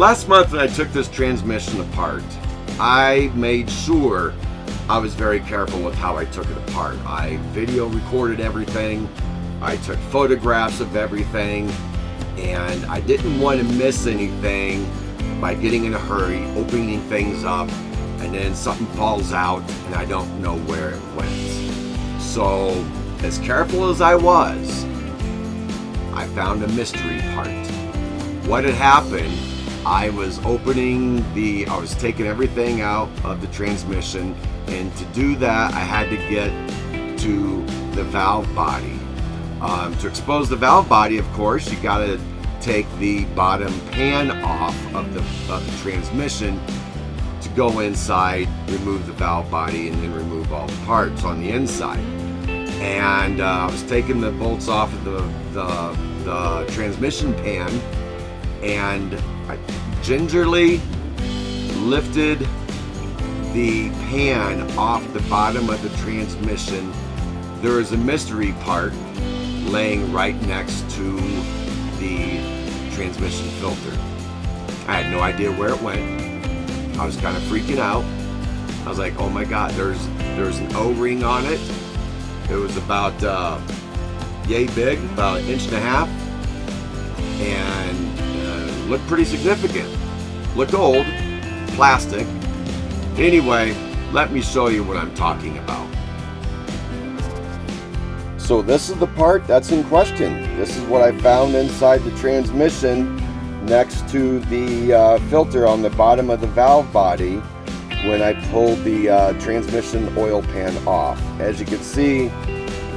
Last month when I took this transmission apart, I made sure I was very careful with how I took it apart. I video recorded everything, I took photographs of everything, and I didn't want to miss anything by getting in a hurry, opening things up, and then something falls out and I don't know where it went. So, as careful as I was, I found a mystery part. What had happened, I was taking everything out of the transmission, and to do that, I had to get to the valve body. To expose the valve body, of course, you gotta take the bottom pan off of the transmission to go inside, remove the valve body, and then remove all the parts on the inside. And I was taking the bolts off of the transmission pan, and I gingerly lifted the pan off the bottom of the transmission. There is a mystery part laying right next to the transmission filter. I had no idea where it went. I was kind of freaking out. I was like, oh my God, there's an O-ring on it. It was about yay big, about 1.5 inches, and looked pretty significant. Looked old, plastic. Anyway, let me show you what I'm talking about. So this is the part that's in question. This is what I found inside the transmission next to the filter on the bottom of the valve body when I pulled the transmission oil pan off. As you can see,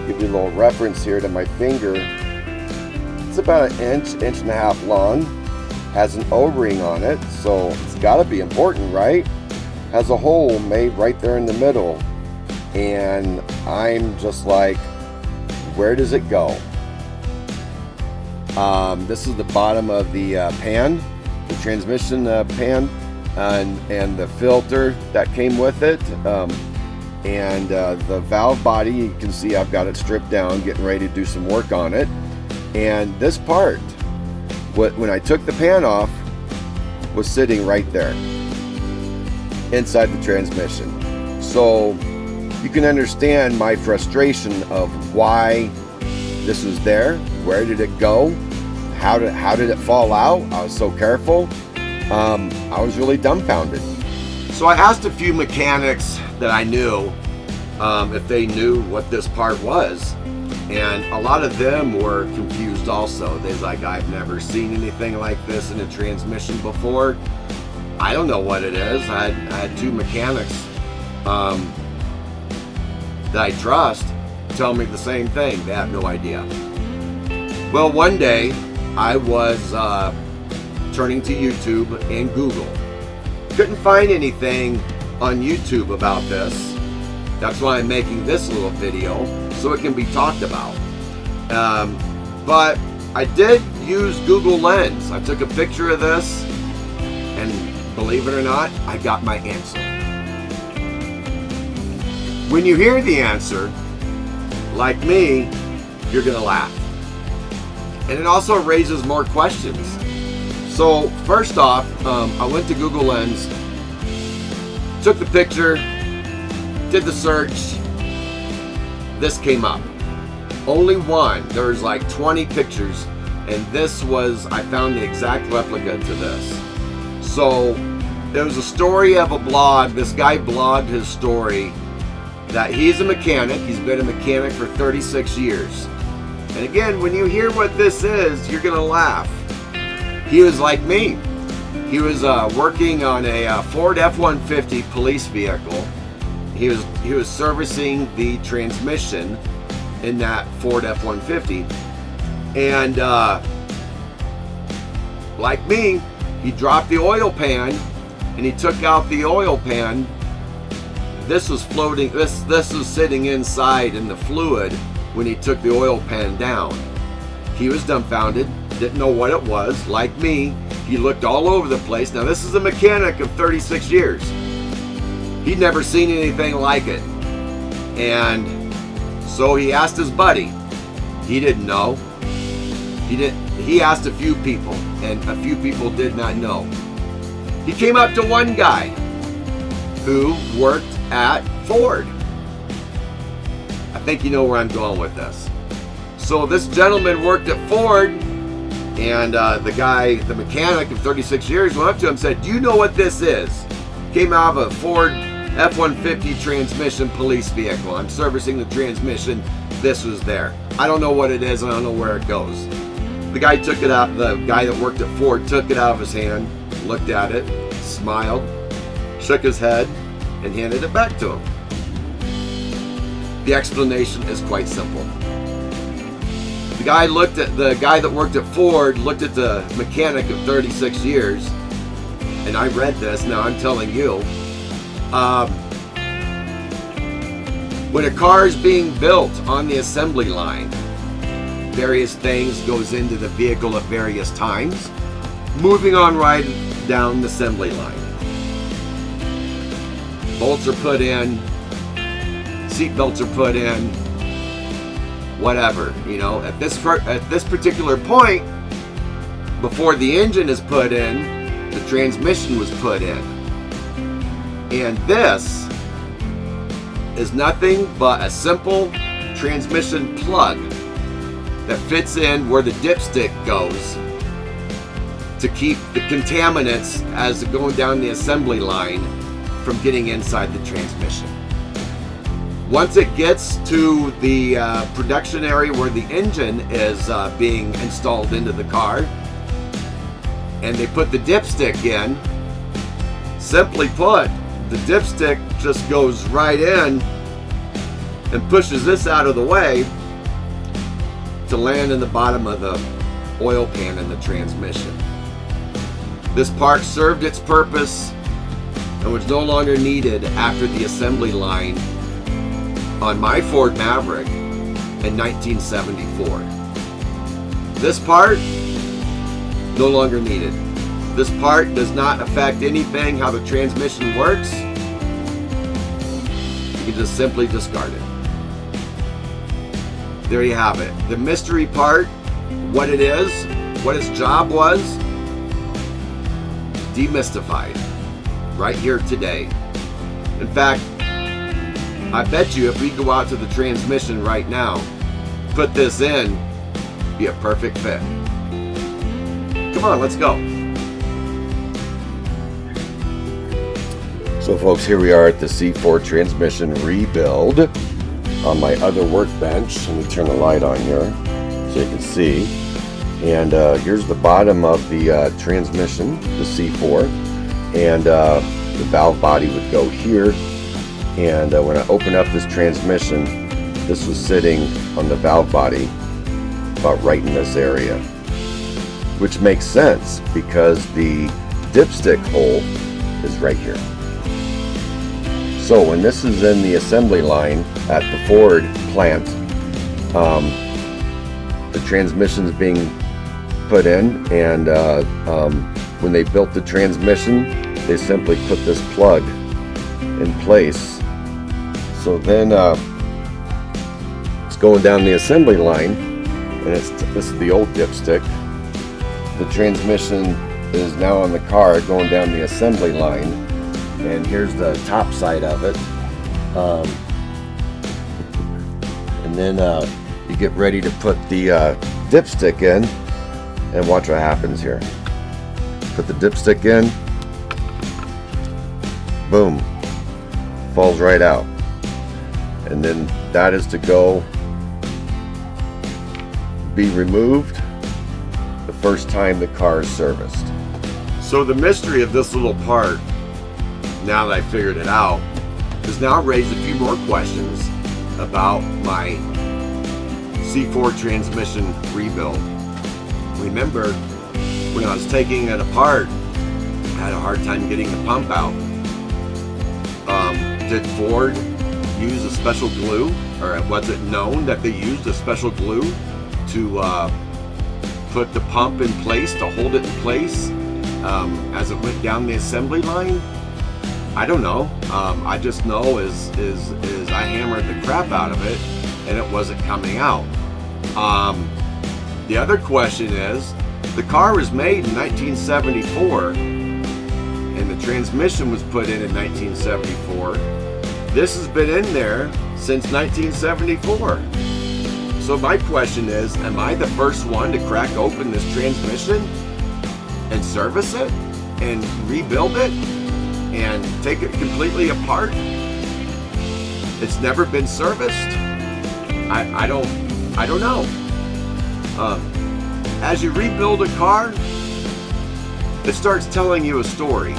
give you a little reference here to my finger. It's about 1.5 inches long. Has an O-ring on it, so it's got to be important, right? Has a hole made right there in the middle, and I'm just like, where does it go? This is the bottom of the pan, the transmission pan, and the filter that came with it, and the valve body. You can see I've got it stripped down, getting ready to do some work on it. And this part, when I took the pan off, was sitting right there inside the transmission. So you can understand my frustration of why this was there. Where did it go? How did it fall out? I was so careful. I was really dumbfounded. So I asked a few mechanics that I knew if they knew what this part was, and a lot of them were confused also. They're like, I've never seen anything like this in a transmission before. I don't know what it is. I had two mechanics that I trust tell me the same thing. They have no idea. Well, one day I was turning to YouTube and Google. Couldn't find anything on YouTube about this. That's why I'm making this little video, so it can be talked about. But I did use Google Lens. I took a picture of this, and believe it or not, I got my answer. When you hear the answer, like me, you're gonna laugh. And it also raises more questions. So first off, I went to Google Lens, took the picture, did the search. This came up. Only one. There's like 20 pictures, and this was, I found the exact replica to this. So there was a story of a blog. This guy blogged his story that he's a mechanic. He's been a mechanic for 36 years. And again, when you hear what this is, you're gonna laugh. He was like me. He was working on a Ford F-150 police vehicle. He was servicing the transmission in that Ford F-150, and like me, he dropped the oil pan, and he took out the oil pan. This was floating. This was sitting inside in the fluid when he took the oil pan down. He was dumbfounded, didn't know what it was. Like me, he looked all over the place. Now this is a mechanic of 36 years. He'd never seen anything like it. And so he asked his buddy. He didn't know. He asked a few people, and a few people did not know. He came up to one guy who worked at Ford. I think you know where I'm going with this. So this gentleman worked at Ford, and the guy, the mechanic of 36 years, went up to him and said, "Do you know what this is?" Came out of a Ford F-150 transmission police vehicle. I'm servicing the transmission. This was there. I don't know what it is. I don't know where it goes. The guy took it out. The guy that worked at Ford took it out of his hand, looked at it, smiled, shook his head, and handed it back to him. The explanation is quite simple. The guy that worked at Ford looked at the mechanic of 36 years, and I read this. Now I'm telling you. When a car is being built on the assembly line, various things goes into the vehicle at various times, moving on right down the assembly line. Bolts are put in, seat belts are put in, whatever, you know. At this particular point, before the engine is put in, the transmission was put in. And this is nothing but a simple transmission plug that fits in where the dipstick goes to keep the contaminants as they're going down the assembly line from getting inside the transmission. Once it gets to the production area where the engine is being installed into the car, and they put the dipstick in, simply put, the dipstick just goes right in and pushes this out of the way to land in the bottom of the oil pan in the transmission. This part served its purpose and was no longer needed after the assembly line on my Ford Maverick in 1974. This part, no longer needed. This part does not affect anything how the transmission works. You can just simply discard it. There you have it. The mystery part, what it is, what its job was, demystified right here today. In fact, I bet you if we go out to the transmission right now, put this in, be a perfect fit. Come on, let's go. So folks, here we are at the C4 transmission rebuild on my other workbench. Let me turn the light on here so you can see. And here's the bottom of the transmission, the C4. And the valve body would go here. And when I open up this transmission, this was sitting on the valve body about right in this area. Which makes sense because the dipstick hole is right here. So when this is in the assembly line at the Ford plant, the transmission is being put in, and when they built the transmission, they simply put this plug in place. So then it's going down the assembly line, and this is the old dipstick. The transmission is now on the car going down the assembly line. And here's the top side of it. And then you get ready to put the dipstick in, and watch what happens here. Put the dipstick in, boom, falls right out. And then that is to go be removed the first time the car is serviced. So the mystery of this little part, now that I figured it out, has now raised a few more questions about my C4 transmission rebuild. Remember, when I was taking it apart, I had a hard time getting the pump out. Did Ford use a special glue, or was it known that they used a special glue to put the pump in place, to hold it in place as it went down the assembly line? I don't know. I just know is I hammered the crap out of it and it wasn't coming out. The other question is, the car was made in 1974, and the transmission was put in 1974. This has been in there since 1974. So my question is, am I the first one to crack open this transmission and service it and rebuild it and take it completely apart? It's never been serviced. I don't know. As you rebuild a car, it starts telling you a story.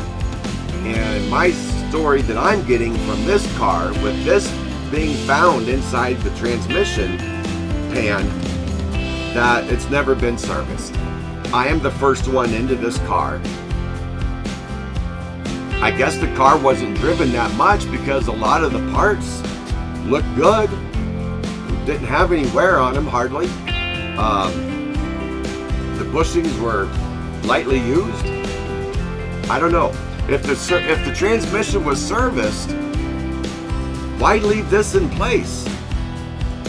And my story that I'm getting from this car, with this being found inside the transmission pan, that it's never been serviced. I am the first one into this car. I guess the car wasn't driven that much because a lot of the parts looked good. Didn't have any wear on them, hardly. The bushings were lightly used. I don't know. If the transmission was serviced, why leave this in place?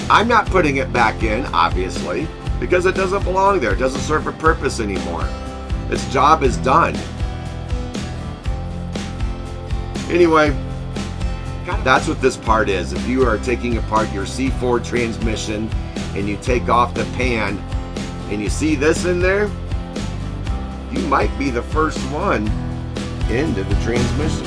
I'm not putting it back in, obviously, because it doesn't belong there. It doesn't serve a purpose anymore. Its job is done. Anyway, that's what this part is. If you are taking apart your C4 transmission and you take off the pan and you see this in there, you might be the first one into the transmission.